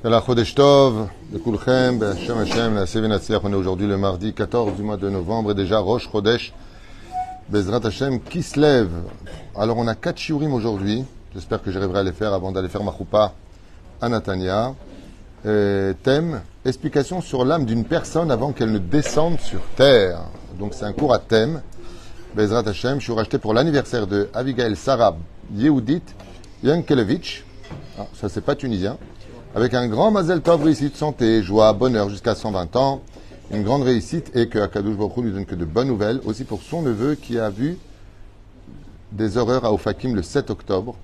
Yalla Chodesh Tov, de Kulchem, Hashem Hashem, la Seven Hatzliach. On est aujourd'hui le mardi 14 du mois de novembre et déjà Rosh Chodesh, Bezrat Hashem, qui se lève. Alors on a 4 shiurim aujourd'hui. J'espère que j'arriverai à les faire avant d'aller faire ma choupa à Natania. Thème, explication sur l'âme d'une personne avant qu'elle ne descende sur terre. Donc c'est un cours à thème. Bezrat Hashem, je suis racheté pour l'anniversaire de Abigail Sarah Yehudit Yankelevitch. Ah, ça c'est pas tunisien. Avec un grand mazel tov, réussite, santé, joie, bonheur jusqu'à 120 ans. Une grande réussite et que Akadosh Baruch Hu lui donne que de bonnes nouvelles. Aussi pour son neveu qui a vu des horreurs à Ofakim le 7 octobre,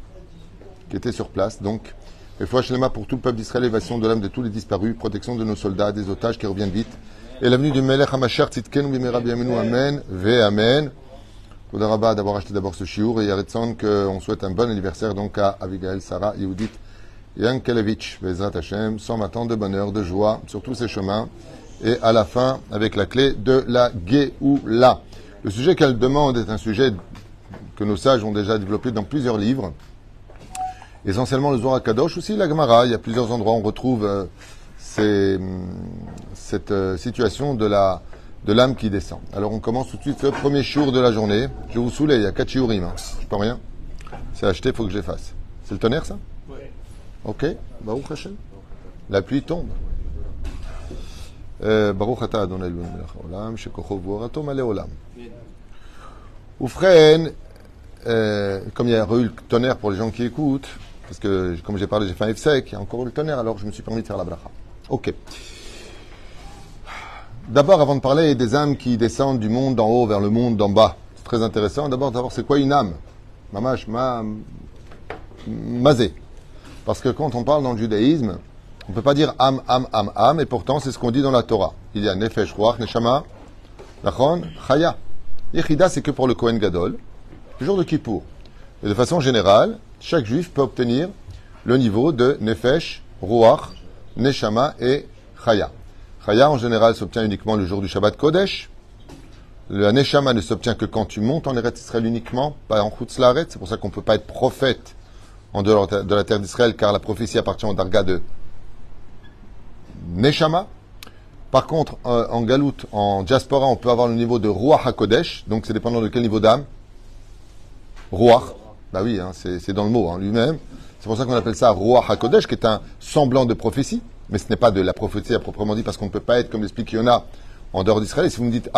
qui était sur place. Donc, et fois Shlema pour tout le peuple d'Israël, évasion de l'âme de tous les disparus, protection de nos soldats, des otages qui reviennent vite. Et l'avenue du Melech HaMashiach Tzidkenu Bimera B'Yameinu, Amen, Ve Amen. Faudra Rabba d'avoir acheté d'abord ce shiur et Yaretson qu'on souhaite un bon anniversaire donc à Abigail Sarah Yehudit Yankelevitch, Bezrat Hashem, 120 ans de bonheur, de joie sur tous ces chemins, et à la fin, avec la clé de la Géoula. Le sujet qu'elle demande est un sujet que nos sages ont déjà développé dans plusieurs livres, essentiellement le Zohar Kadosh, aussi la Gemara. Il y a plusieurs endroits où on retrouve cette situation de l'âme qui descend. Alors on commence tout de suite le premier shiur de la journée. Je vous saoule, il y a 4 shiurim, hein. Je peux rien. C'est acheté, il faut que je les fasse. C'est le tonnerre, ça? Ok, Baruch Hashem. La pluie tombe. Baruch Ata Adonai Eloheinu melech haolam, shekocho v'orato malé olam. Oufren, comme il y a eu le tonnerre pour les gens qui écoutent, parce que comme j'ai parlé, j'ai fait un F-sec, il y a encore eu le tonnerre, alors je me suis permis de faire la bracha. Ok. D'abord, avant de parler des âmes qui descendent du monde d'en haut vers le monde d'en bas, c'est très intéressant. D'abord, c'est quoi une âme? Mamash, mazé. Parce que quand on parle dans le judaïsme, on ne peut pas dire âme, et pourtant c'est ce qu'on dit dans la Torah. Il y a nefesh, ruach, neshama, nachon, chaya. Yechida, c'est que pour le Kohen Gadol, le jour de Kippour. Et de façon générale, chaque juif peut obtenir le niveau de nefesh, ruach, neshama et chaya. Chaya, en général, s'obtient uniquement le jour du Shabbat Kodesh. La neshama ne s'obtient que quand tu montes en Eretz Israël uniquement, pas en Chutz Laaretz. C'est pour ça qu'on ne peut pas être prophète en dehors de la terre d'Israël, car la prophétie appartient au Darga de Neshama. Par contre, en Galout, en diaspora, on peut avoir le niveau de Ruach HaKodesh, donc c'est dépendant de quel niveau d'âme. Ruach, bah oui, hein, c'est dans le mot hein, lui-même. C'est pour ça qu'on appelle ça Ruach HaKodesh, qui est un semblant de prophétie, mais ce n'est pas de la prophétie à proprement dit, parce qu'on ne peut pas être, comme l'explique Yona, en dehors d'Israël. Et si vous me dites,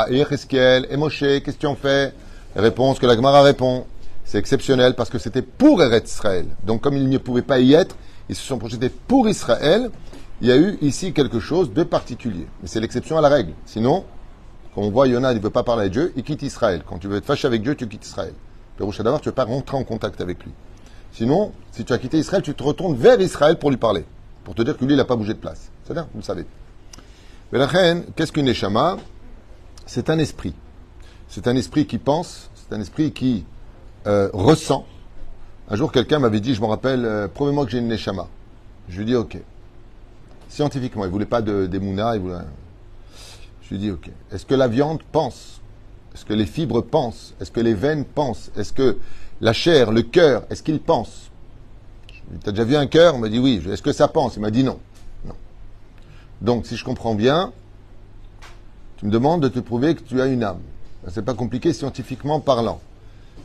Ezekiel, et Moshe, qu'est-ce que tu en fais? Réponse que la Gemara répond. C'est exceptionnel parce que c'était pour Eretz Israël. Donc comme il ne pouvait pas y être, ils se sont projetés pour Israël. Il y a eu ici quelque chose de particulier. Mais c'est l'exception à la règle. Sinon, quand on voit Yona, il ne veut pas parler à Dieu, il quitte Israël. Quand tu veux être fâché avec Dieu, tu quittes Israël. Péroucha d'abord, tu ne veux pas rentrer en contact avec lui. Sinon, si tu as quitté Israël, tu te retournes vers Israël pour lui parler. Pour te dire que lui, il n'a pas bougé de place. C'est-à-dire, vous le savez. Mais la reine, qu'est-ce qu'une Neshama? C'est un esprit. C'est un esprit qui pense, c'est un esprit qui ressent. Un jour, quelqu'un m'avait dit, je me rappelle, promets-moi que j'ai une neshama. Je lui ai dit, ok. Scientifiquement, il ne voulait pas d'Emouna, il voulait... Je lui ai dit, ok. Est-ce que la viande pense? Est-ce que les fibres pensent? Est-ce que les veines pensent? Est-ce que la chair, le cœur, est-ce qu'il pense? Je lui ai dit, t'as déjà vu un cœur? Il m'a dit oui. Est-ce que ça pense? Il m'a dit non. Non. Donc, si je comprends bien, tu me demandes de te prouver que tu as une âme. C'est pas compliqué scientifiquement parlant.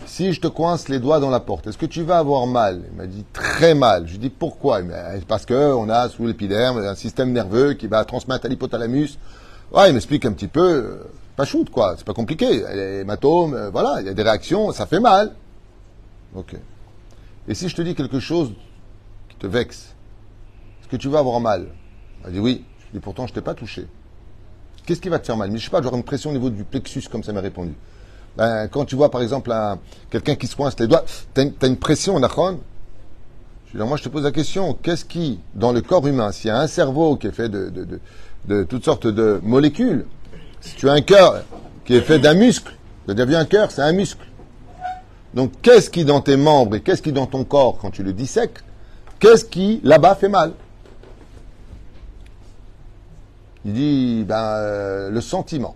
Si je te coince les doigts dans la porte, est-ce que tu vas avoir mal? Il m'a dit très mal. Je lui ai dit pourquoi? Parce qu'on a sous l'épiderme un système nerveux qui va transmettre à l'hypothalamus. Ouais, il m'explique un petit peu. Pas shoot, quoi. C'est pas compliqué. Les hématomes, voilà, il y a des réactions, ça fait mal. Ok. Et si je te dis quelque chose qui te vexe, est-ce que tu vas avoir mal? Il m'a dit oui. Je lui ai dit pourtant je t'ai pas touché. Qu'est-ce qui va te faire mal? Mais je sais pas, j'aurai une pression au niveau du plexus, comme ça m'a répondu. Ben, quand tu vois par exemple quelqu'un qui se coince les doigts, t'as une pression, Nachon. Je dis, moi je te pose la question, qu'est-ce qui, dans le corps humain, s'il y a un cerveau qui est fait de toutes sortes de molécules, si tu as un cœur qui est fait d'un muscle, tu as déjà vu un cœur, c'est un muscle. Donc qu'est-ce qui dans tes membres et qu'est-ce qui dans ton corps, quand tu le dissèques, qu'est-ce qui là-bas fait mal? Il dit, le sentiment.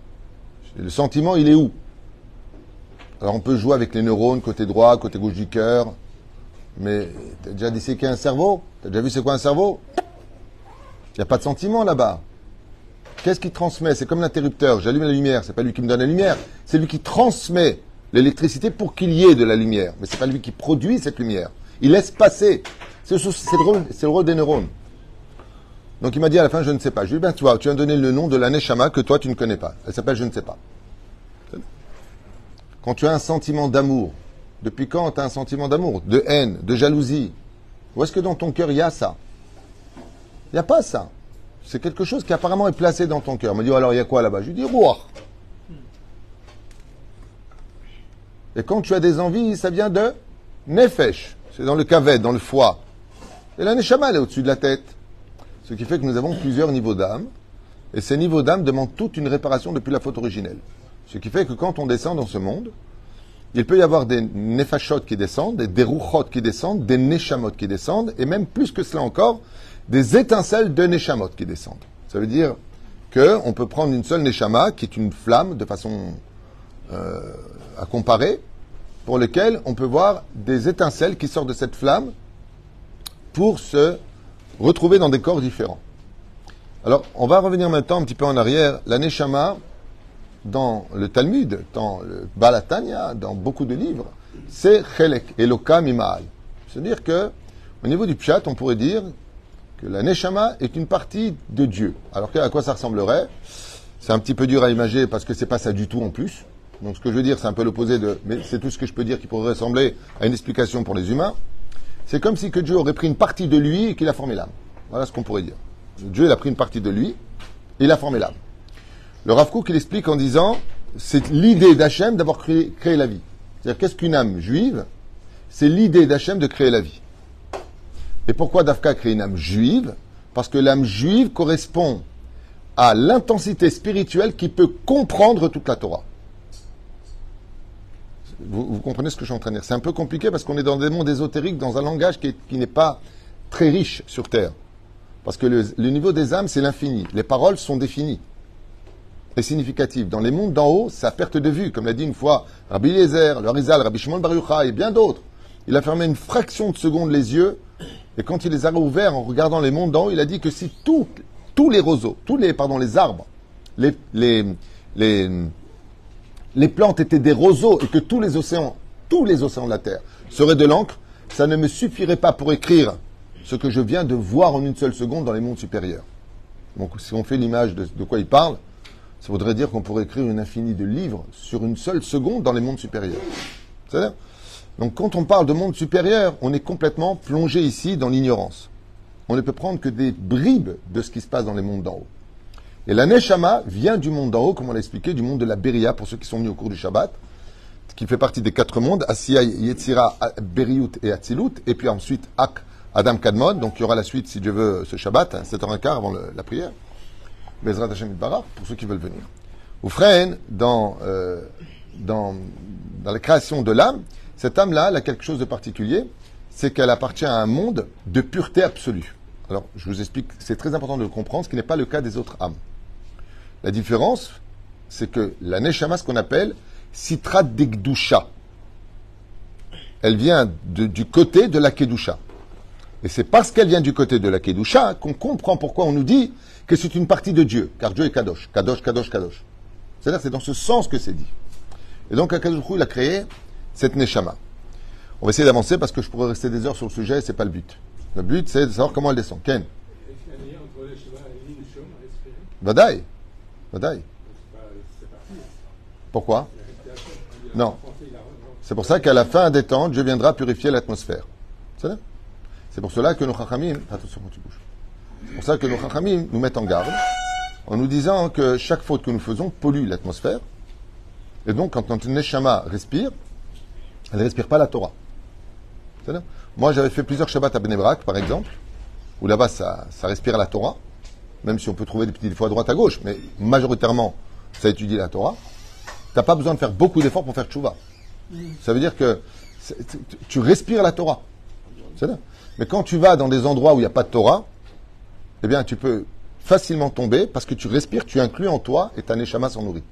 Le sentiment, il est où? Alors on peut jouer avec les neurones, côté droit, côté gauche du cœur, mais t'as déjà disséqué un cerveau? T'as déjà vu c'est quoi un cerveau? Il n'y a pas de sentiment là-bas. Qu'est-ce qu'il transmet? C'est comme l'interrupteur. J'allume la lumière. C'est pas lui qui me donne la lumière. C'est lui qui transmet l'électricité pour qu'il y ait de la lumière. Mais c'est pas lui qui produit cette lumière. Il laisse passer. C'est le rôle des neurones. Donc il m'a dit à la fin, je ne sais pas. Je lui ai dit, ben tu vois, tu as donné le nom de la Neshama que toi tu ne connais pas. Elle s'appelle je ne sais pas. Quand tu as un sentiment d'amour, depuis quand tu as un sentiment d'amour? De haine, de jalousie? Où est-ce que dans ton cœur il y a ça? Il n'y a pas ça. C'est quelque chose qui apparemment est placé dans ton cœur. Il me dit, oh, alors il y a quoi là-bas? Je lui dis, Ruach. Et quand tu as des envies, ça vient de Nefesh. C'est dans le kaved, dans le foie. Et la Neshama, elle est au-dessus de la tête. Ce qui fait que nous avons plusieurs niveaux d'âme. Et ces niveaux d'âme demandent toute une réparation depuis la faute originelle. Ce qui fait que quand on descend dans ce monde, il peut y avoir des nefashot qui descendent, des ruchot qui descendent, des neshamot qui descendent, et même plus que cela encore, des étincelles de neshamot qui descendent. Ça veut dire qu'on peut prendre une seule neshama, qui est une flamme, de façon à comparer, pour lequel on peut voir des étincelles qui sortent de cette flamme pour se retrouver dans des corps différents. Alors, on va revenir maintenant un petit peu en arrière. La neshama, dans le Talmud, dans le Balatanya, dans beaucoup de livres, c'est Chelek, Eloka Mima'al. C'est-à-dire que, au niveau du Pshat, on pourrait dire que la Neshama est une partie de Dieu. Alors, à quoi ça ressemblerait? C'est un petit peu dur à imaginer parce que c'est pas ça du tout en plus. Donc, ce que je veux dire, c'est un peu l'opposé de, mais c'est tout ce que je peux dire qui pourrait ressembler à une explication pour les humains. C'est comme si que Dieu aurait pris une partie de lui et qu'il a formé l'âme. Voilà ce qu'on pourrait dire. Dieu, il a pris une partie de lui et il a formé l'âme. Le Rav Kook, il explique en disant, c'est l'idée d'Hachem d'avoir créé la vie. C'est-à-dire, qu'est-ce qu'une âme juive? C'est l'idée d'Hachem de créer la vie. Et pourquoi Dafka crée une âme juive? Parce que l'âme juive correspond à l'intensité spirituelle qui peut comprendre toute la Torah. Vous comprenez ce que je suis en train de dire? C'est un peu compliqué parce qu'on est dans des mondes ésotériques, dans un langage qui n'est pas très riche sur Terre. Parce que le niveau des âmes, c'est l'infini. Les paroles sont définies et significatives. Dans les mondes d'en haut, c'est à perte de vue. Comme l'a dit une fois Rabbi Eliezer, le Harizal, Rabbi Shimon Bar Yochai et bien d'autres. Il a fermé une fraction de seconde les yeux et quand il les a ouverts en regardant les mondes d'en haut, il a dit que si tous les roseaux, les arbres, les plantes étaient des roseaux et que tous les océans de la Terre seraient de l'encre, ça ne me suffirait pas pour écrire ce que je viens de voir en une seule seconde dans les mondes supérieurs. Donc si on fait l'image de quoi il parle, ça voudrait dire qu'on pourrait écrire une infinie de livres sur une seule seconde dans les mondes supérieurs. C'est-à-dire, donc quand on parle de monde supérieur, on est complètement plongé ici dans l'ignorance. On ne peut prendre que des bribes de ce qui se passe dans les mondes d'en haut. Et la Neshama vient du monde d'en haut, comme on l'a expliqué, du monde de la Beria, pour ceux qui sont venus au cours du Shabbat, qui fait partie des 4 mondes, Asiya, Yetzira, Beriut et Atzilut, et puis ensuite Ak, Adam Kadmon. Donc il y aura la suite, si Dieu veut, ce Shabbat, 7h15 avant la prière. Bezrat Hashem Itbarach, pour ceux qui veulent venir. Oufren, dans la création de l'âme, cette âme-là, elle a quelque chose de particulier, c'est qu'elle appartient à un monde de pureté absolue. Alors, je vous explique, c'est très important de le comprendre, ce qui n'est pas le cas des autres âmes. La différence, c'est que la Neshama, ce qu'on appelle Sitrat Degdusha, elle vient du côté de la Kedusha. Et c'est parce qu'elle vient du côté de la Kedusha qu'on comprend pourquoi on nous dit que c'est une partie de Dieu, car Dieu est Kadosh, Kadosh, Kadosh, Kadosh. C'est-à-dire, c'est dans ce sens que c'est dit. Et donc, Akadosh Baruch Hu, il a créé cette Neshama. On va essayer d'avancer parce que je pourrais rester des heures sur le sujet et c'est pas le but. Le but, c'est de savoir comment elle descend. Ken? Vadaï. Vadaï. Pourquoi? Non. C'est pour ça qu'à la fin des temps, Dieu viendra purifier l'atmosphère. C'est pour cela que nos Chachamim, attention quand tu bouges. C'est pour ça que nos Chachamim nous mettent en garde en nous disant que chaque faute que nous faisons pollue l'atmosphère. Et donc, quand notre Neshama respire, elle ne respire pas la Torah. C'est-à-dire, moi, j'avais fait plusieurs Shabbats à Bnei Brak, par exemple, où là-bas, ça respire la Torah, même si on peut trouver des petites fois à droite, à gauche, mais majoritairement, ça étudie la Torah. Tu n'as pas besoin de faire beaucoup d'efforts pour faire tchouva. Ça veut dire que tu respires la Torah. C'est-à-dire, mais quand tu vas dans des endroits où il n'y a pas de Torah, eh bien, tu peux facilement tomber parce que tu respires, tu inclus en toi et ta neshama s'en nourrit.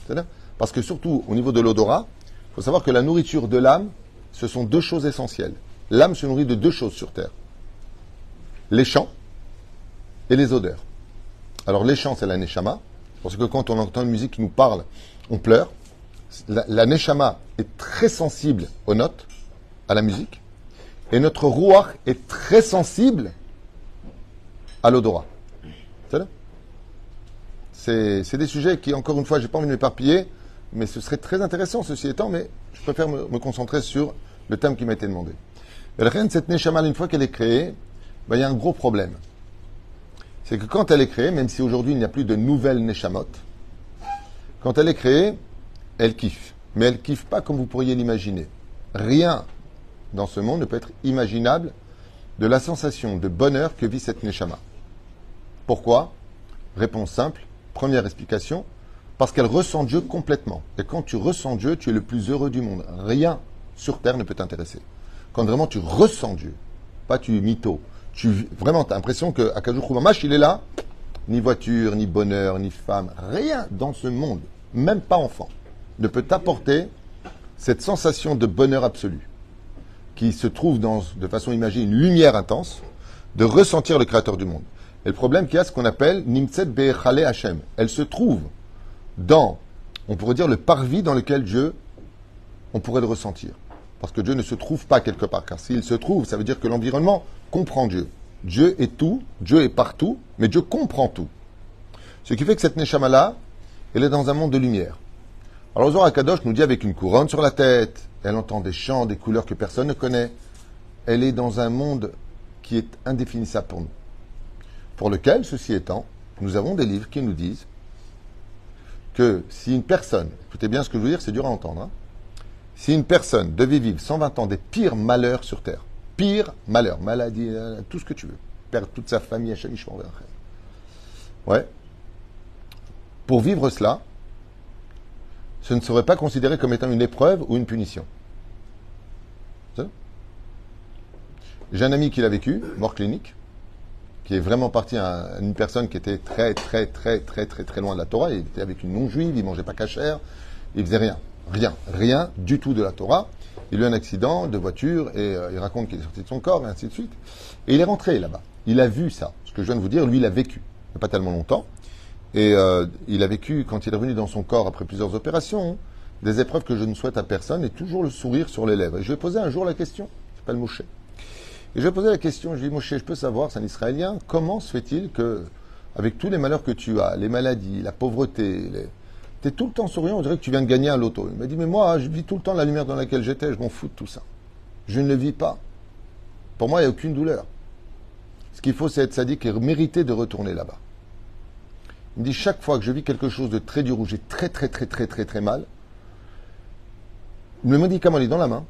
C'est-à-dire, parce que surtout, au niveau de l'odorat, il faut savoir que la nourriture de l'âme, ce sont 2 choses essentielles. L'âme se nourrit de 2 choses sur Terre. Les champs et les odeurs. Alors les chants, c'est la neshama, parce que quand on entend une musique qui nous parle, on pleure. La neshama est très sensible aux notes, à la musique, et notre ruach est très sensible à l'odorat. C'est des sujets qui, encore une fois, j'ai pas envie de m'éparpiller, mais ce serait très intéressant, ceci étant, mais je préfère me concentrer sur le thème qui m'a été demandé. Et la reine, cette neshama, une fois qu'elle est créée, ben, il y a un gros problème. C'est que quand elle est créée, même si aujourd'hui il n'y a plus de nouvelles neshamot, quand elle est créée, elle kiffe. Mais elle kiffe pas comme vous pourriez l'imaginer. Rien dans ce monde ne peut être imaginable de la sensation de bonheur que vit cette neshama. Pourquoi? Réponse simple. Première explication. Parce qu'elle ressent Dieu complètement. Et quand tu ressens Dieu, tu es le plus heureux du monde. Rien sur terre ne peut t'intéresser. Quand vraiment tu ressens Dieu, pas tu mytho. Vraiment, tu as l'impression qu'à Kajou Mamash, il est là. Ni voiture, ni bonheur, ni femme. Rien dans ce monde, même pas enfant, ne peut t'apporter cette sensation de bonheur absolu qui se trouve de façon imagée, une lumière intense, de ressentir le Créateur du monde. Et le problème qu'il y a, ce qu'on appelle Nimtset Be'echale Hashem. Elle se trouve dans, on pourrait dire, le parvis dans lequel Dieu, on pourrait le ressentir. Parce que Dieu ne se trouve pas quelque part. Car s'il se trouve, ça veut dire que l'environnement comprend Dieu. Dieu est tout, Dieu est partout, mais Dieu comprend tout. Ce qui fait que cette Neshama-là, elle est dans un monde de lumière. Alors Zohar HaKadosh nous dit avec une couronne sur la tête, elle entend des chants, des couleurs que personne ne connaît. Elle est dans un monde qui est indéfinissable pour nous. Pour lequel, ceci étant, nous avons des livres qui nous disent que si une personne, écoutez bien ce que je veux dire, c'est dur à entendre, hein, si une personne devait vivre 120 ans des pires malheurs sur Terre, pires malheurs, maladie, tout ce que tu veux, perdre toute sa famille, ouais, pour vivre cela, ce ne serait pas considéré comme étant une épreuve ou une punition. J'ai un ami qui l'a vécu, mort clinique, qui est vraiment parti à une personne qui était très loin de la Torah. Il était avec une non-juive, il mangeait pas cachère, il faisait rien du tout de la Torah. Il a eu un accident de voiture et il raconte qu'il est sorti de son corps et ainsi de suite. Et il est rentré là-bas. Il a vu ça. Ce que je viens de vous dire, lui, il a vécu. Il n'y a pas tellement longtemps. Et il a vécu, quand il est revenu dans son corps après plusieurs opérations, des épreuves que je ne souhaite à personne et toujours le sourire sur les lèvres. Et je lui ai posé un jour la question, il s'appelle Moshe. Et je lui ai posé la question, je lui ai dit, Moshe, je peux savoir, c'est un Israélien, comment se fait-il que, avec tous les malheurs que tu as, les maladies, la pauvreté, tu es tout le temps souriant, on dirait que tu viens de gagner un loto. Il m'a dit, mais moi, je vis tout le temps la lumière dans laquelle j'étais, je m'en fous de tout ça. Je ne le vis pas. Pour moi, il n'y a aucune douleur. Ce qu'il faut, c'est être sadique et mériter de retourner là-bas. Il me dit, chaque fois que je vis quelque chose de très dur, où j'ai très mal, le médicament est dans la main,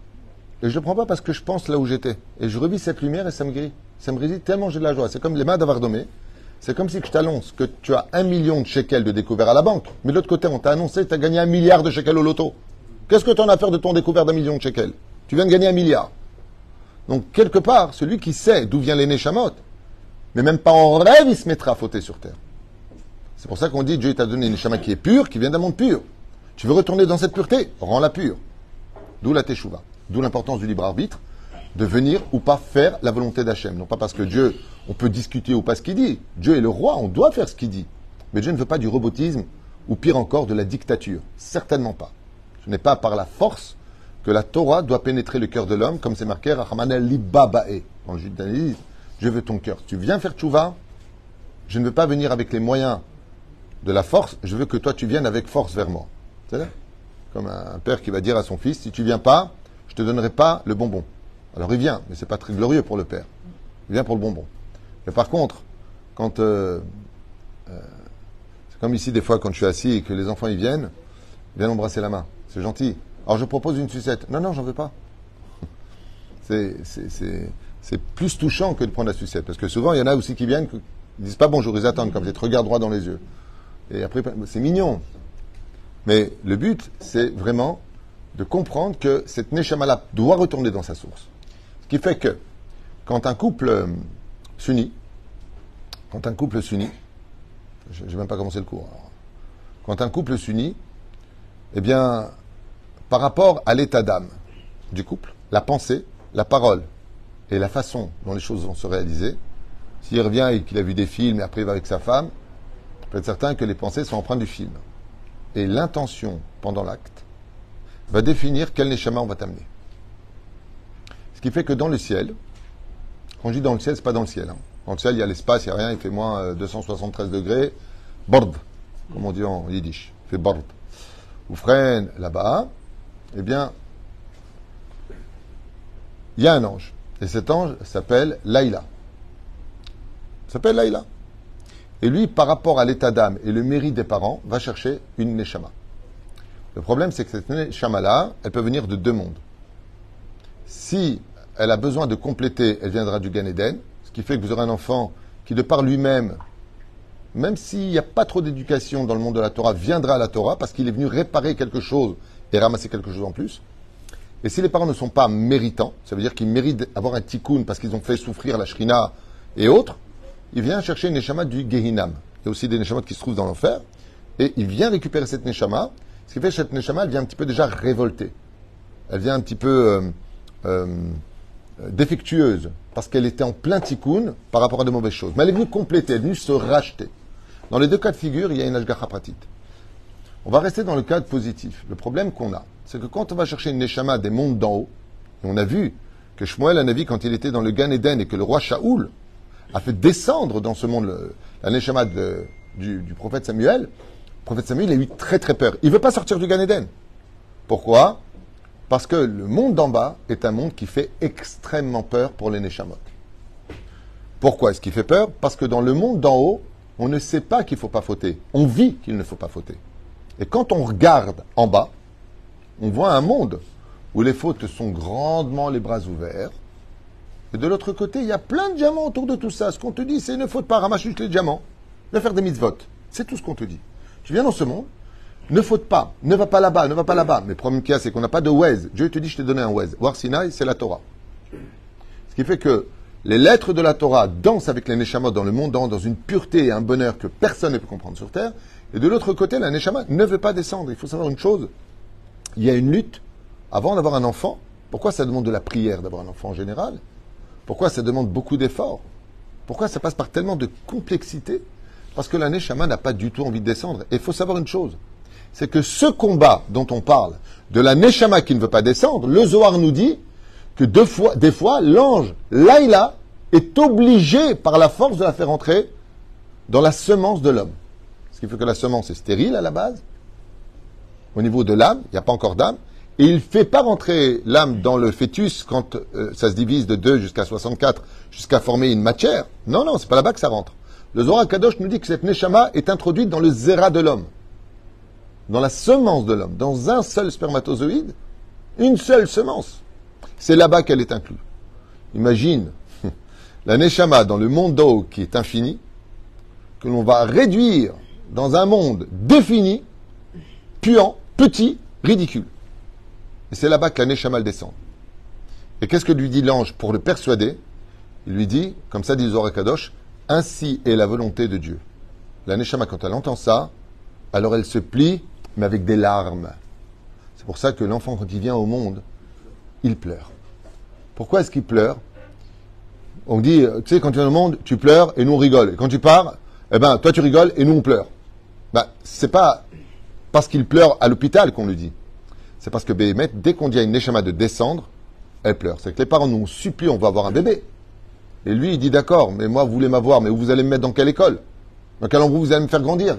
et je ne le prends pas parce que je pense là où j'étais. Et je revis cette lumière et ça me guérit. Ça me guérit tellement j'ai de la joie. C'est comme les mains d'Avardomé. C'est comme si je t'annonce que tu as 1 million de shekels de découvert à la banque, mais de l'autre côté, on t'a annoncé que tu as gagné 1 milliard de shekels au loto. Qu'est-ce que tu en as à faire de ton découvert d'1 million de shekels? Tu viens de gagner 1 milliard. Donc, quelque part, celui qui sait d'où vient les neshamot, mais même pas en rêve, il se mettra à fauter sur terre. C'est pour ça qu'on dit Dieu t'a donné une neshama qui est pure, qui vient d'un monde pur. Tu veux retourner dans cette pureté? Rends-la pure. D'où la teshuva. D'où l'importance du libre arbitre, de venir ou pas faire la volonté d'Hachem. Non pas parce que Dieu, on peut discuter ou pas ce qu'il dit. Dieu est le roi, on doit faire ce qu'il dit. Mais Dieu ne veut pas du robotisme, ou pire encore, de la dictature. Certainement pas. Ce n'est pas par la force que la Torah doit pénétrer le cœur de l'homme, comme c'est marqué Rachman al-Libabae. Dans le judaïsme, je veux ton cœur. Si tu viens faire tchouva, je ne veux pas venir avec les moyens de la force, je veux que toi tu viennes avec force vers moi. C'est là? Comme un père qui va dire à son fils, si tu viens pas, je te donnerai pas le bonbon. Alors il vient, mais c'est pas très glorieux pour le père. Il vient pour le bonbon. Mais par contre, quand c'est comme ici des fois quand je suis assis et que les enfants ils viennent embrasser la main. C'est gentil. Alors je propose une sucette. Non, j'en veux pas. C'est plus touchant que de prendre la sucette. Parce que souvent, il y en a aussi qui viennent, ils disent pas bonjour, ils attendent comme vous êtes, regarde droit dans les yeux. Et après, c'est mignon. Mais le but, c'est vraiment de comprendre que cette Neshama-là doit retourner dans sa source. Ce qui fait que, quand un couple s'unit, je n'ai même pas commencé le cours. Alors, quand un couple s'unit, eh bien, par rapport à l'état d'âme du couple, la pensée, la parole et la façon dont les choses vont se réaliser S'il revient et qu'il a vu des films et après il va avec sa femme, il peut être certain que les pensées sont empreintes du film. Et l'intention pendant l'acte va définir quel neshama on va t'amener. Ce qui fait que dans le ciel, quand je dis dans le ciel, c'est pas dans le ciel. Hein. Dans le ciel, il y a l'espace, il n'y a rien, il fait moins 273 degrés. Bord, comme on dit en yiddish. Il fait bord. Ou freine là-bas, eh bien, il y a un ange. Et cet ange s'appelle Laïla. Il s'appelle Laïla. Et lui, par rapport à l'état d'âme et le mérite des parents, va chercher une neshama. Le problème, c'est que cette neshama-là, elle peut venir de deux mondes. Si elle a besoin de compléter, elle viendra du Gan Eden, ce qui fait que vous aurez un enfant qui, de par lui-même, même s'il n'y a pas trop d'éducation dans le monde de la Torah, viendra à la Torah parce qu'il est venu réparer quelque chose et ramasser quelque chose en plus. Et si les parents ne sont pas méritants, ça veut dire qu'ils méritent d'avoir un tikkun parce qu'ils ont fait souffrir la shrina et autres, il vient chercher une neshama du Gehinam. Il y a aussi des neshamas qui se trouvent dans l'enfer. Et il vient récupérer cette neshama. Ce qui fait que cette neshama, elle vient un petit peu déjà révoltée. Elle vient un petit peu défectueuse. Parce qu'elle était en plein tikkun par rapport à de mauvaises choses. Mais elle est venue compléter, elle est venue se racheter. Dans les deux cas de figure, il y a une ashgacha pratit. On va rester dans le cadre positif. Le problème qu'on a, c'est que quand on va chercher une neshama des mondes d'en haut, et on a vu que Shmuel Hanavi, quand il était dans le Gan Eden et que le roi Shaoul a fait descendre dans ce monde la neshama du prophète Samuel, le prophète Samuel a eu très très peur. Il ne veut pas sortir du Gan Eden. Pourquoi? Parce que le monde d'en bas est un monde qui fait extrêmement peur pour les neshamot. Pourquoi est-ce qu'il fait peur? Parce que dans le monde d'en haut, on ne sait pas qu'il ne faut pas fauter. On vit qu'il ne faut pas fauter. Et quand on regarde en bas, on voit un monde où les fautes sont grandement les bras ouverts. Et de l'autre côté, il y a plein de diamants autour de tout ça. Ce qu'on te dit, c'est ne faute pas, ramasse juste les diamants. Va faire des mitzvot. C'est tout ce qu'on te dit. Tu viens dans ce monde, ne faute pas, ne va pas là-bas, ne va pas là-bas. Mais le problème qu'il y a, c'est qu'on n'a pas de Wez. Dieu te dit, je t'ai donné un Wez. War Sinai, c'est la Torah. Ce qui fait que les lettres de la Torah dansent avec les Neshamot dans le monde, dans une pureté et un bonheur que personne ne peut comprendre sur Terre. Et de l'autre côté, la Neshama ne veut pas descendre. Il faut savoir une chose. Il y a une lutte avant d'avoir un enfant. Pourquoi ça demande de la prière d'avoir un enfant en général? Pourquoi ça demande beaucoup d'efforts? Pourquoi ça passe par tellement de complexité? Parce que la Neshama n'a pas du tout envie de descendre. Et il faut savoir une chose. C'est que ce combat dont on parle, de la Neshama qui ne veut pas descendre, le Zohar nous dit que des fois, l'ange Laïla est obligé par la force de la faire entrer dans la semence de l'homme. Ce qui fait que la semence est stérile à la base. Au niveau de l'âme, il n'y a pas encore d'âme. Et il ne fait pas rentrer l'âme dans le fœtus quand ça se divise de 2 jusqu'à 64, jusqu'à former une matière. Non, non, c'est pas là-bas que ça rentre. Le Zohar Kadosh nous dit que cette Neshama est introduite dans le zéra de l'homme. Dans la semence de l'homme. Dans un seul spermatozoïde, une seule semence. C'est là-bas qu'elle est inclue. Imagine la Neshama dans le monde d'eau qui est infini, que l'on va réduire dans un monde défini, puant, petit, ridicule. Et c'est là-bas que la Neshama descend. Et qu'est-ce que lui dit l'ange pour le persuader? Il lui dit, comme ça dit le Zohar Kadosh, ainsi est la volonté de Dieu. La Neshama, quand elle entend ça, alors elle se plie, mais avec des larmes. C'est pour ça que l'enfant, quand il vient au monde, il pleure. Pourquoi est-ce qu'il pleure? On dit, tu sais, quand tu viens au monde, tu pleures et nous on rigole. Et quand tu pars, eh ben, toi tu rigoles et nous on pleure. Ben, c'est pas parce qu'il pleure à l'hôpital qu'on le dit. C'est parce que Béhémet, dès qu'on dit à une Neshama de descendre, elle pleure. C'est que les parents nous supplient, on va avoir un bébé. Et lui, il dit, d'accord, mais moi, vous voulez m'avoir, mais vous allez me mettre dans quelle école? Dans quel endroit vous allez me faire grandir?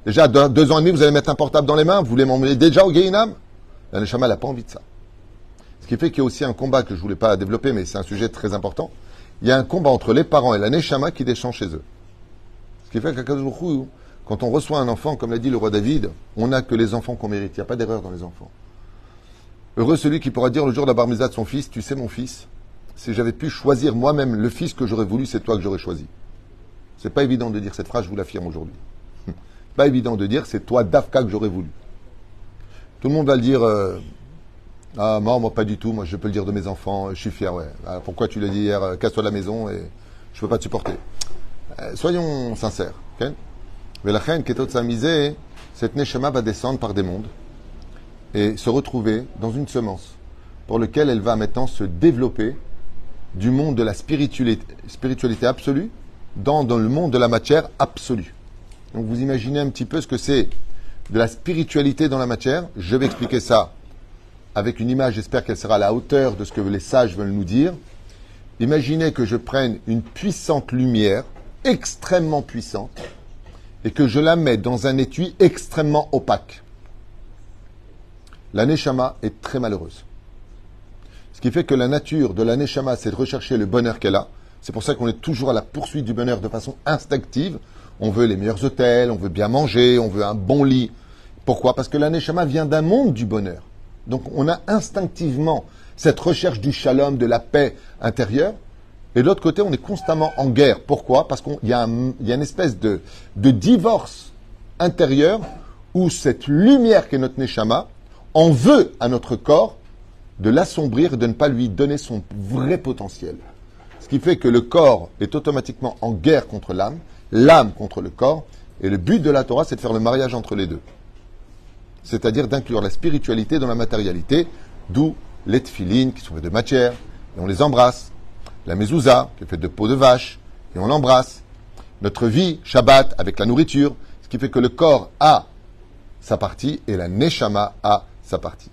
Déjà, 2 ans et demi, vous allez mettre un portable dans les mains, vous voulez m'emmener déjà au Gehinam? La Neshama, elle n'a pas envie de ça. Ce qui fait qu'il y a aussi un combat que je ne voulais pas développer, mais c'est un sujet très important. Il y a un combat entre les parents et la Neshama qui descend chez eux. Ce qui fait qu'à Kadosh Baruch Hu, quand on reçoit un enfant, comme l'a dit le roi David, on n'a que les enfants qu'on mérite. Il n'y a pas d'erreur dans les enfants. Heureux celui qui pourra dire le jour de la bar mitzvah de son fils, tu sais mon fils, si j'avais pu choisir moi-même le fils que j'aurais voulu, c'est toi que j'aurais choisi. C'est pas évident de dire cette phrase, je vous l'affirme aujourd'hui. Pas évident de dire, c'est toi Dafka que j'aurais voulu. Tout le monde va le dire, ah moi pas du tout, moi je peux le dire de mes enfants, je suis fier, ouais. Alors, pourquoi tu l'as dit hier, casse-toi de la maison et je peux pas te supporter. Soyons sincères, ok? Mais la reine qui est sa misée, cette Neshama va descendre par des mondes et se retrouver dans une semence pour lequel elle va maintenant se développer du monde de la spiritualité absolue dans le monde de la matière absolue. Donc vous imaginez un petit peu ce que c'est de la spiritualité dans la matière. Je vais expliquer ça avec une image, j'espère qu'elle sera à la hauteur de ce que les sages veulent nous dire. Imaginez que je prenne une puissante lumière, extrêmement puissante, et que je la mets dans un étui extrêmement opaque. La Neshama est très malheureuse. Ce qui fait que la nature de la Neshama, c'est de rechercher le bonheur qu'elle a. C'est pour ça qu'on est toujours à la poursuite du bonheur de façon instinctive. On veut les meilleurs hôtels, on veut bien manger, on veut un bon lit. Pourquoi? Parce que la Neshama vient d'un monde du bonheur. Donc on a instinctivement cette recherche du shalom, de la paix intérieure. Et de l'autre côté, on est constamment en guerre. Pourquoi? Parce qu'il y a une espèce de divorce intérieur où cette lumière qui est notre Neshama en veut à notre corps de l'assombrir et de ne pas lui donner son vrai potentiel. Ce qui fait que le corps est automatiquement en guerre contre l'âme, l'âme contre le corps, et le but de la Torah, c'est de faire le mariage entre les deux. C'est-à-dire d'inclure la spiritualité dans la matérialité, d'où les tefilines qui sont faits de matière, et on les embrasse. La mezouza, qui est faite de peau de vache, et on l'embrasse. Notre vie, Shabbat, avec la nourriture, ce qui fait que le corps a sa partie, et la neshama a sa partie.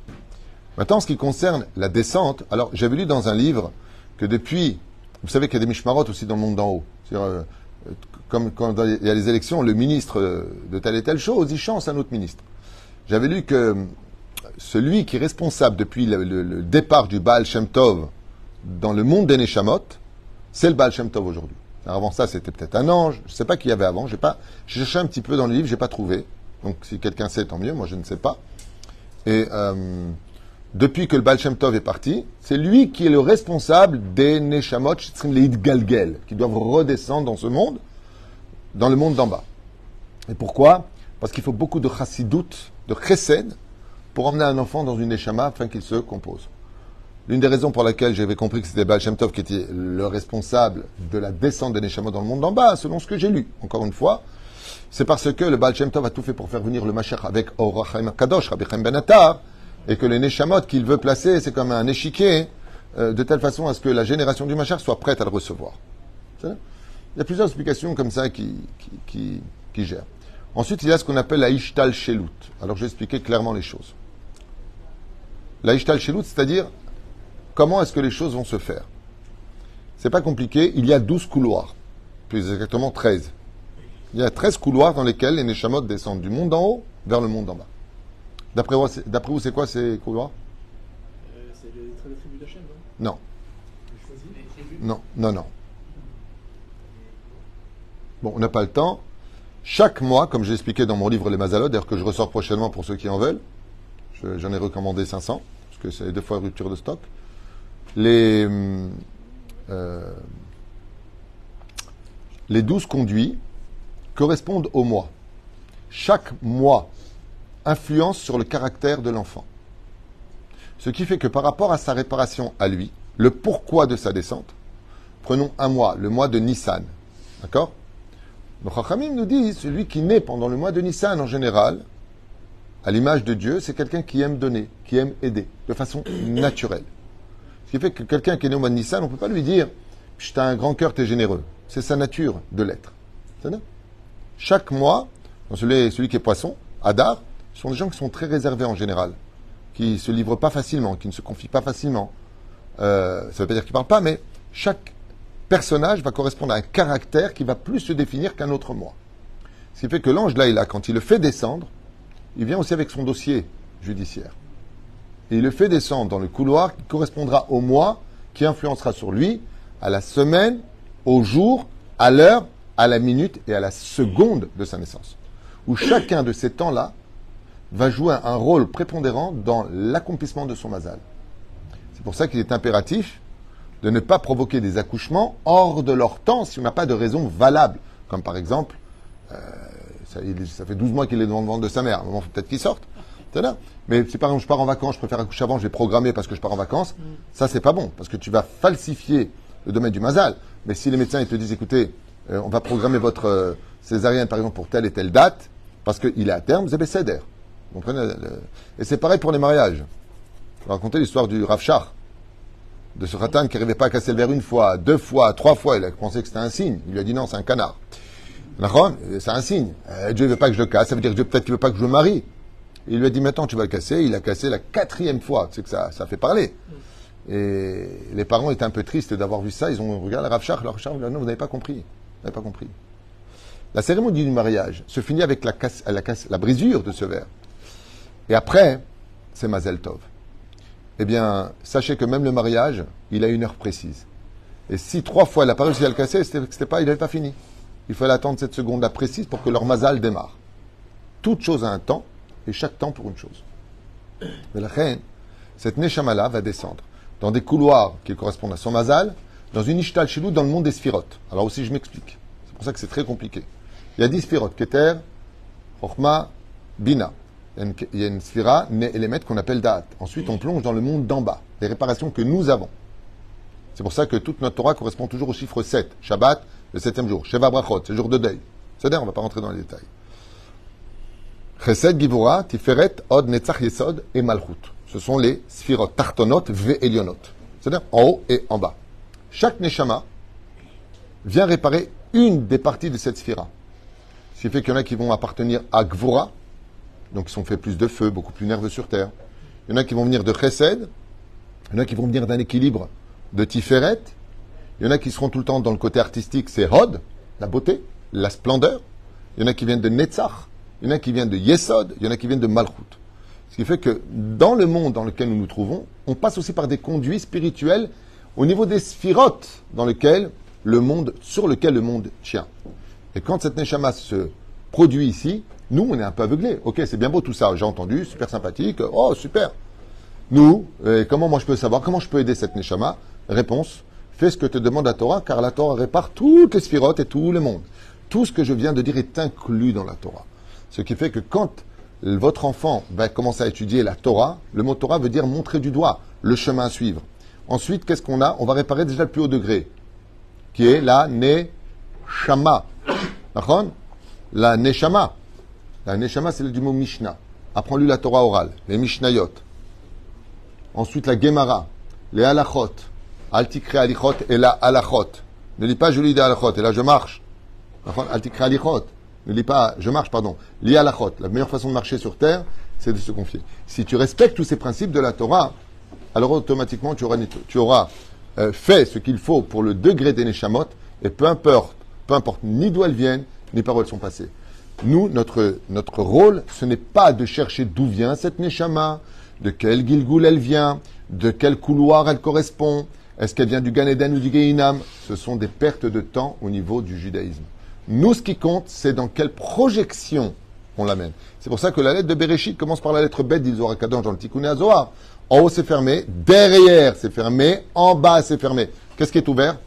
Maintenant, en ce qui concerne la descente, alors j'avais lu dans un livre que depuis, vous savez qu'il y a des mishmarot aussi dans le monde d'en haut. Comme quand il y a les élections, le ministre de telle et telle chose, il chance un autre ministre. J'avais lu que celui qui est responsable depuis le départ du Baal Shem Tov dans le monde des Neshamot, c'est le Baal Shem Tov aujourd'hui. Alors avant ça, c'était peut-être un ange, je ne sais pas qui y avait avant, j'ai cherché un petit peu dans le livre, je n'ai pas trouvé. Donc si quelqu'un sait, tant mieux, moi je ne sais pas. Et depuis que le Baal Shem Tov est parti, c'est lui qui est le responsable des Neshamot, les Galgel, qui doivent redescendre dans ce monde, dans le monde d'en bas. Et pourquoi? Parce qu'il faut beaucoup de chassidout, de chesed, pour emmener un enfant dans une Neshama afin qu'il se compose. L'une des raisons pour laquelle j'avais compris que c'était Baal Shem Tov qui était le responsable de la descente des Neshamot dans le monde d'en bas, selon ce que j'ai lu, encore une fois, c'est parce que le Baal Shem Tov a tout fait pour faire venir le Mashiach avec Or HaChaim Kadosh, Rabbi Chaim Ben Attar, et que les Neshamot qu'il veut placer, c'est comme un échiquier, de telle façon à ce que la génération du Mashiach soit prête à le recevoir. Il y a plusieurs explications comme ça qui gèrent. Ensuite, il y a ce qu'on appelle la Ishtal Shelut. Alors, je vais expliquer clairement les choses. La Ishtal Shelut, c'est-à-dire comment est-ce que les choses vont se faire. C'est pas compliqué. Il y a 12 couloirs. Plus exactement 13. Il y a 13 couloirs dans lesquels les Neshamot descendent du monde d'en haut vers le monde d'en bas. D'après vous, c'est quoi ces couloirs? C'est les 13 tribus d'Hachem, non? Non. Non. Bon, on n'a pas le temps. Chaque mois, comme j'ai expliqué dans mon livre Les Mazalot, d'ailleurs que je ressors prochainement pour ceux qui en veulent, j'en ai recommandé 500, parce que c'est 2 fois rupture de stock, les 12 conduits correspondent au mois. Chaque mois influence sur le caractère de l'enfant. Ce qui fait que par rapport à sa réparation à lui, le pourquoi de sa descente, prenons un mois, le mois de Nissan, d'accord? Nos Chachamim nous disent, celui qui naît pendant le mois de Nissan en général, à l'image de Dieu, c'est quelqu'un qui aime donner, qui aime aider, de façon naturelle. Ce qui fait que quelqu'un qui est né au mois de Nissan, on ne peut pas lui dire « tu as un grand cœur, tu es généreux ». C'est sa nature de l'être. Chaque mois, dans celui qui est poisson, Hadar, ce sont des gens qui sont très réservés en général, qui ne se livrent pas facilement, qui ne se confient pas facilement. Ça ne veut pas dire qu'ils ne parlent pas, mais chaque personnage va correspondre à un caractère qui va plus se définir qu'un autre moi. Ce qui fait que l'ange là, quand il le fait descendre, il vient aussi avec son dossier judiciaire. Et il le fait descendre dans le couloir qui correspondra au mois, qui influencera sur lui, à la semaine, au jour, à l'heure, à la minute et à la seconde de sa naissance. Où chacun de ces temps-là va jouer un rôle prépondérant dans l'accomplissement de son mazal. C'est pour ça qu'il est impératif de ne pas provoquer des accouchements hors de leur temps si on n'a pas de raison valable. Comme par exemple, ça fait 12 mois qu'il est dans le ventre de sa mère. À un moment, il faut peut-être qu'il sorte. Mais si par exemple je pars en vacances, je préfère accoucher avant, je vais programmer parce que je pars en vacances, ça c'est pas bon, parce que tu vas falsifier le domaine du mazal. Mais si les médecins ils te disent, écoutez, on va programmer votre césarienne par exemple pour telle et telle date, parce qu'il est à terme, vous avez céder. Et c'est pareil pour les mariages. Je vais raconter l'histoire du Rav Shach. de ce Khatan qui n'arrivait pas à casser le verre une fois, 2 fois, 3 fois. Il a pensé que c'était un signe. Il lui a dit non, c'est un canard. C'est un signe. Dieu ne veut pas que je le casse. Ça veut dire que Dieu peut-être qu'il ne veut pas que je me marie. Il lui a dit maintenant tu vas le casser. Il a cassé la 4e fois. C'est que ça fait parler. Et les parents étaient un peu tristes d'avoir vu ça. Ils ont regardé Rav Shach. Rav Shach, non, vous n'avez pas compris. Vous n'avez pas compris. La cérémonie du mariage se finit avec la brisure de ce verre. Et après, c'est Mazel Tov. Eh bien, sachez que même le mariage, il a une heure précise. Et si 3 fois elle n'a pas réussi à le casser, il n'avait pas fini. Il fallait attendre cette seconde-là précise pour que leur mazal démarre. Toute chose a un temps, et chaque temps pour une chose. Mais la reine, cette neshama-là va descendre dans des couloirs qui correspondent à son mazal, dans une ishtal shilou dans le monde des sphirotes. Alors aussi, je m'explique. C'est pour ça que c'est très compliqué. Il y a 10 sphirotes, Keter, Chochma, Bina. Il y a une sphira, Ne'elemet, qu'on appelle Da'at. Ensuite, on plonge dans le monde d'en bas, les réparations que nous avons. C'est pour ça que toute notre Torah correspond toujours au chiffre 7. Shabbat, le 7e jour. Sheva Brachot, c'est le jour de deuil. C'est-à-dire, on ne va pas rentrer dans les détails. Chesed, Givura, Tiferet, Od, Netzach, Yesod et Malchut. Ce sont les sphirot, Tartonot, Ve'elionot. C'est-à-dire en haut et en bas. Chaque Neshama vient réparer une des parties de cette sphira. Ce qui fait qu'il y en a qui vont appartenir à Gvura, donc ils sont faits plus de feu, beaucoup plus nerveux sur terre. Il y en a qui vont venir de Chesed, il y en a qui vont venir d'un équilibre de Tiferet, il y en a qui seront tout le temps dans le côté artistique, c'est Hod, la beauté, la splendeur. Il y en a qui viennent de Netzach, il y en a qui viennent de Yesod, il y en a qui viennent de Malchut. Ce qui fait que dans le monde dans lequel nous nous trouvons, on passe aussi par des conduits spirituels au niveau des sphirotes sur lequel le monde tient. Et quand cette Neshama se produit ici, nous, on est un peu aveuglés. Ok, c'est bien beau tout ça, j'ai entendu, super sympathique, oh, super. Nous, comment moi je peux savoir, comment je peux aider cette Neshama? Réponse, fais ce que te demande la Torah, car la Torah répare toutes les sphirotes et tout le monde. Tout ce que je viens de dire est inclus dans la Torah. Ce qui fait que quand votre enfant va commencer à étudier la Torah, le mot Torah veut dire montrer du doigt, le chemin à suivre. Ensuite, qu'est-ce qu'on a? On va réparer déjà le plus haut degré, qui est la Neshama. La Neshama. La Neshama, c'est du mot Mishnah. Apprends-lui la Torah orale, les Mishnayot. Ensuite, la Gemara, les Halachot. Altikre Alichot et la Halachot. Ne lis pas je lis des Halachot, et là je marche. Altikre Alichot. Ne lis pas je marche, pardon. Lis Halachot. La meilleure façon de marcher sur terre, c'est de se confier. Si tu respectes tous ces principes de la Torah, alors automatiquement tu auras fait ce qu'il faut pour le degré des Neshamot, et peu importe ni d'où elles viennent, ni par où elles sont passées. Nous, notre rôle, ce n'est pas de chercher d'où vient cette Neshama, de quel Gilgul elle vient, de quel couloir elle correspond, est-ce qu'elle vient du Gan Eden ou du Gehinam. Ce sont des pertes de temps au niveau du judaïsme. Nous, ce qui compte, c'est dans quelle projection on l'amène. C'est pour ça que la lettre de Bereshit commence par la lettre Bet d'Ilzohar Kadosh dans le Tikkun HaZohar. En haut, c'est fermé, derrière, c'est fermé, en bas, c'est fermé. Qu'est-ce qui est ouvert?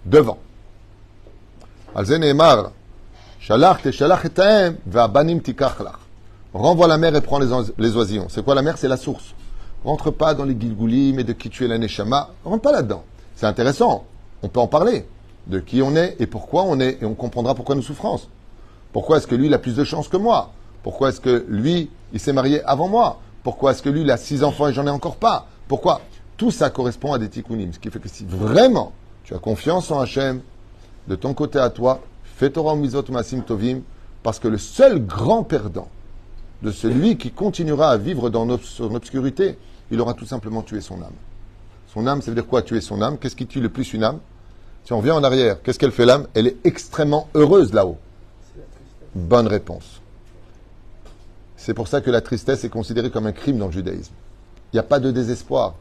Devant. Alzen Emar. Renvoie la mer et prends les oisillons. C'est quoi la mer? C'est la source. Rentre pas dans les gilgoulim et de qui tu es la neshama. Rentre pas là-dedans. C'est intéressant. On peut en parler. De qui on est et pourquoi on est. Et on comprendra pourquoi nos souffrances. Pourquoi est-ce que lui, il a plus de chance que moi? Pourquoi est-ce que lui, il s'est marié avant moi? Pourquoi est-ce que lui, il a 6 enfants et j'en ai encore pas? Pourquoi? Tout ça correspond à des tikkunim. Ce qui fait que si vraiment tu as confiance en Hachem, de ton côté à toi, fais Torah Mizot Masim Tovim, parce que le seul grand perdant de celui qui continuera à vivre dans son obscurité, il aura tout simplement tué son âme. Son âme, ça veut dire quoi, tuer son âme? Qu'est-ce qui tue le plus une âme? Si on revient en arrière, qu'est-ce qu'elle fait l'âme? Elle est extrêmement heureuse là-haut. Bonne réponse. C'est pour ça que la tristesse est considérée comme un crime dans le judaïsme. Il n'y a pas de désespoir.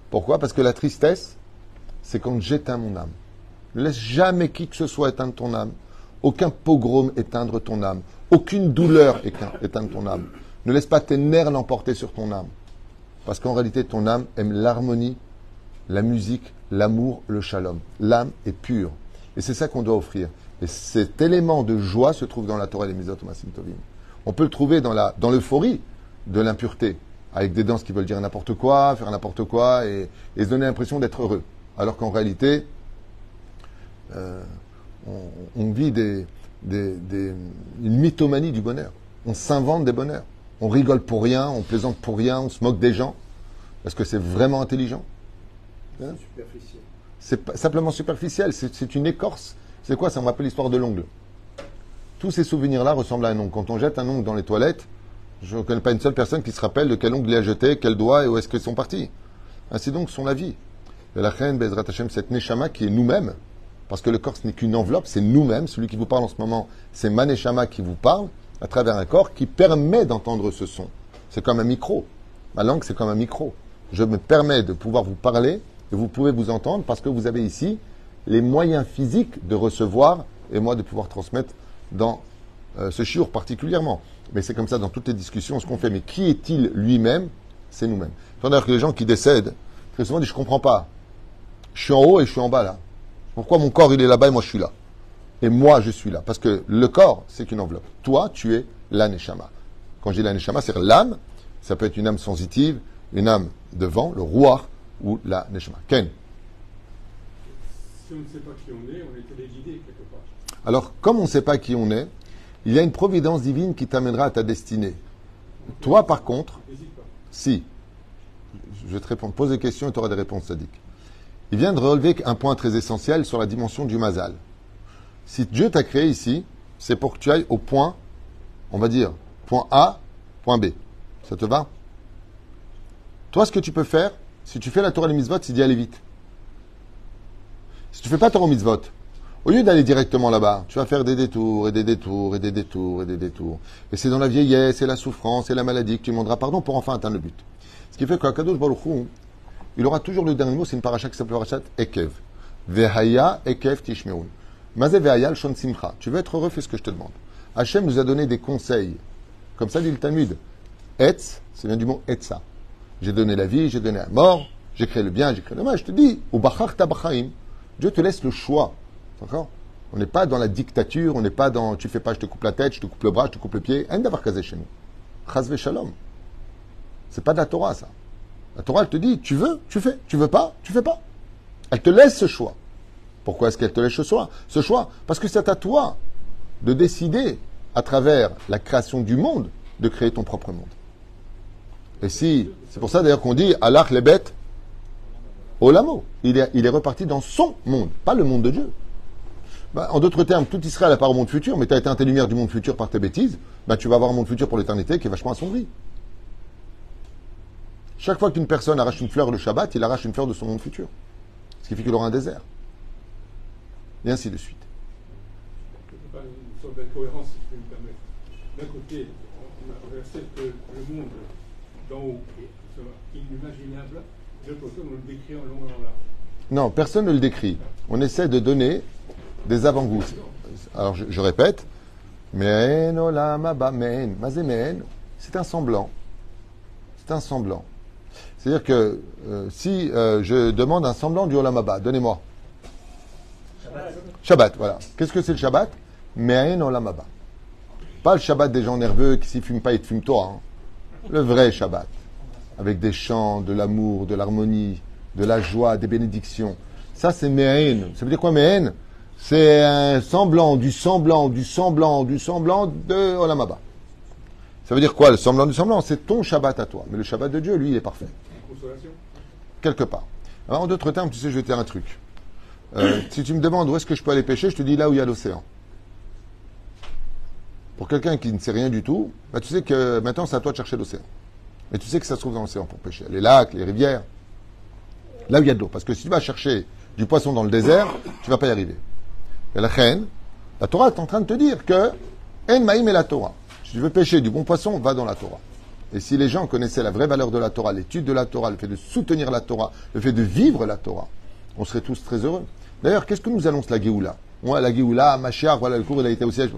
Pourquoi? Parce que la tristesse, c'est quand j'éteins mon âme. Ne laisse jamais qui que ce soit éteindre ton âme. Aucun pogrom éteindre ton âme. Aucune douleur éteindre ton âme. Ne laisse pas tes nerfs l'emporter sur ton âme. Parce qu'en réalité, ton âme aime l'harmonie, la musique, l'amour, le shalom. L'âme est pure. Et c'est ça qu'on doit offrir. Et cet élément de joie se trouve dans la Torah et les Mizot Masim Tovim. On peut le trouver dans l'euphorie de l'impureté, avec des danses qui veulent dire n'importe quoi, faire n'importe quoi, et se donner l'impression d'être heureux. Alors qu'en réalité, on vit une mythomanie du bonheur. On s'invente des bonheurs. On rigole pour rien, on plaisante pour rien, on se moque des gens. Est-ce que c'est vraiment intelligent? C'est superficiel. C'est pas simplement superficiel, c'est une écorce. C'est quoi ça? On m'appelle l'histoire de l'ongle. Tous ces souvenirs-là ressemblent à un ongle. Quand on jette un ongle dans les toilettes, je ne connais pas une seule personne qui se rappelle de quel ongle il a jeté, quel doigt et où est-ce qu'ils sont partis. Ainsi donc sont la vie. Et la reine Bezrat Hashem, cette Neshama qui est nous-mêmes, parce que le corps ce n'est qu'une enveloppe, c'est nous-mêmes. Celui qui vous parle en ce moment, c'est ma Neshama qui vous parle à travers un corps qui permet d'entendre ce son. C'est comme un micro. Ma langue, c'est comme un micro. Je me permets de pouvoir vous parler et vous pouvez vous entendre parce que vous avez ici les moyens physiques de recevoir et moi de pouvoir transmettre dans ce shiur particulièrement. Mais c'est comme ça dans toutes les discussions, ce qu'on fait. Mais qui est-il lui-même? C'est nous-mêmes. D'ailleurs que les gens qui décèdent, très souvent disent, je ne comprends pas. Je suis en haut et je suis en bas là. Pourquoi mon corps il est là-bas et moi je suis là? Et moi je suis là. Parce que le corps, c'est qu'une enveloppe. Toi, tu es la Neshama. Quand je dis la Neshama, c'est l'âme. Ça peut être une âme sensitive, une âme de vent, le Ruach ou la Neshama. Ken. Si on ne sait pas qui on est téléguidé quelque part. Alors, comme on ne sait pas qui on est, il y a une providence divine qui t'amènera à ta destinée. Toi, par contre, si, je vais te répondre, pose des questions et tu auras des réponses sadiques. Il vient de relever un point très essentiel sur la dimension du mazal. Si Dieu t'a créé ici, c'est pour que tu ailles au point, on va dire, point A, point B. Ça te va? Toi, ce que tu peux faire, si tu fais la Torah et les mitzvot, c'est d'y aller vite. Si tu ne fais pas Torah et mitzvot, au lieu d'aller directement là-bas, tu vas faire des détours et des détours et des détours et des détours. Et c'est dans la vieillesse et la souffrance et la maladie que tu demanderas pardon pour enfin atteindre le but. Ce qui fait qu'Akadosh Baruch Hu, il aura toujours le dernier mot, c'est une paracha qui s'appelle parachat Ekev. Vehaya Ekev Tishmeun. Mazé Vehaya Shon Simcha. Tu veux être heureux, fais ce que je te demande. Hachem nous a donné des conseils. Comme ça dit le Talmud. Etz, c'est bien du mot Etza. J'ai donné la vie, j'ai donné la mort, j'ai créé le bien, j'ai créé le mal. Je te dis, au Bachar Tabachaim, Dieu te laisse le choix. D'accord? On n'est pas dans la dictature, on n'est pas dans tu fais pas, je te coupe la tête, je te coupe le bras, je te coupe le pied. Un d'avoir casé chez nous. Chazve shalom. C'est pas de la Torah, ça. La Torah, elle te dit, tu veux, tu fais. Tu veux pas, tu fais pas. Elle te laisse ce choix. Pourquoi est-ce qu'elle te laisse ce choix? Ce choix, parce que c'est à toi de décider, à travers la création du monde, de créer ton propre monde. Et si, c'est pour ça d'ailleurs qu'on dit, Allah les bêtes, Olamo. Il est reparti dans son monde, pas le monde de Dieu. En d'autres termes, tout Israël n'a pas au monde futur, mais tu as éteint tes lumières du monde futur par tes bêtises, tu vas avoir un monde futur pour l'éternité qui est vachement assombri. Chaque fois qu'une personne arrache une fleur le Shabbat, il arrache une fleur de son monde futur. Ce qui fait qu'il aura un désert. Et ainsi de suite. Il n'y a pas une sorte d'incohérence, si je peux me permettre. D'un côté, on a versé que le monde d'en haut est inimaginable. De l'autre côté, on le décrit en long et en large. Non, personne ne le décrit. On essaie de donner des avant-goûts. Alors, je répète. Me'en olam haba, me'en. Mazé me'en, c'est un semblant. C'est un semblant. C'est-à-dire que si je demande un semblant du olam haba, donnez-moi. Shabbat, voilà. Qu'est-ce que c'est le Shabbat? Me'en olam haba. Pas le Shabbat des gens nerveux qui s'y fument pas, ils te fument toi. Hein. Le vrai Shabbat. Avec des chants, de l'amour, de l'harmonie, de la joie, des bénédictions. Ça, c'est Me'en. Ça veut dire quoi, Me'en? C'est un semblant, du semblant de Olam Haba. Ça veut dire quoi, le semblant du semblant? C'est ton Shabbat à toi. Mais le Shabbat de Dieu, lui, il est parfait. Consolation. Quelque part. Alors, en d'autres termes, tu sais, je vais te dire un truc. Si tu me demandes où est-ce que je peux aller pêcher, je te dis là où il y a l'océan. Pour quelqu'un qui ne sait rien du tout, tu sais que maintenant, c'est à toi de chercher l'océan. Mais tu sais que ça se trouve dans l'océan pour pêcher. Les lacs, les rivières. Là où il y a de l'eau. Parce que si tu vas chercher du poisson dans le désert, tu ne vas pas y arriver. Et la reine, la Torah est en train de te dire que En Maïm et la Torah. Si tu veux pêcher du bon poisson, va dans la Torah. Et si les gens connaissaient la vraie valeur de la Torah, l'étude de la Torah, le fait de soutenir la Torah, le fait de vivre la Torah, on serait tous très heureux. D'ailleurs, qu'est-ce que nous annonce la Géoula? Moi, la Géoula, Mashiach, voilà, le cours, il a été au siège.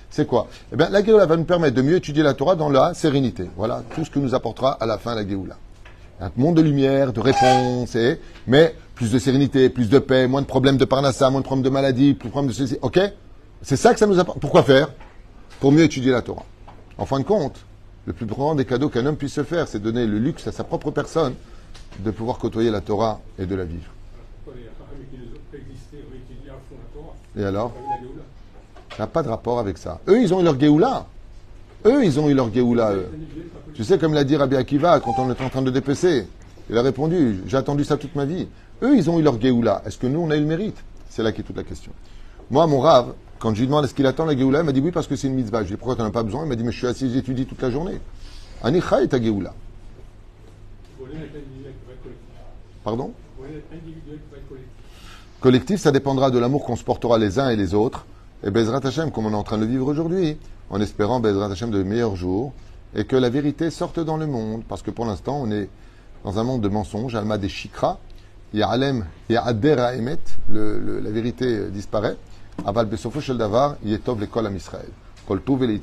C'est quoi? Eh bien, la Géoula va nous permettre de mieux étudier la Torah dans la sérénité. Voilà tout ce que nous apportera à la fin la Géoula. Un monde de lumière, de réponse, mais plus de sérénité, plus de paix, moins de problèmes de parnassa, moins de problèmes de maladie, plus de problèmes de ceci. Ok? C'est ça que ça nous apporte. Pourquoi faire? Pour mieux étudier la Torah. En fin de compte, le plus grand des cadeaux qu'un homme puisse se faire, c'est donner le luxe à sa propre personne de pouvoir côtoyer la Torah et de la vivre. Et alors? Ça n'a pas de rapport avec ça. Eux, ils ont eu leur Géoula. Eux. Tu sais, comme l'a dit Rabbi Akiva quand on était en train de dépecer, il a répondu, j'ai attendu ça toute ma vie. Eux, ils ont eu leur Géoula. Est-ce que nous, on a eu le mérite? C'est là qu'est toute la question. Moi, mon Rav, quand je lui demande est-ce qu'il attend la Géoula, il m'a dit oui, parce que c'est une mitzvah. Je lui ai dit pourquoi tu n'en as pas besoin? Il m'a dit mais je suis assis, j'étudie toute la journée. Anicha est ta Géoula. Pardon? Collectif, ça dépendra de l'amour qu'on se portera les uns et les autres. Et Bezrat Hashem, comme on est en train de le vivre aujourd'hui, en espérant Bezrat Hashem de meilleurs jours, et que la vérité sorte dans le monde. Parce que pour l'instant, on est dans un monde de mensonges, Alma des Shikra, Ya'alem, Ya'ader Emet, la vérité disparaît. Aval Besofo Shel Davar, Yetov l'école à Israël. Kol Tuv et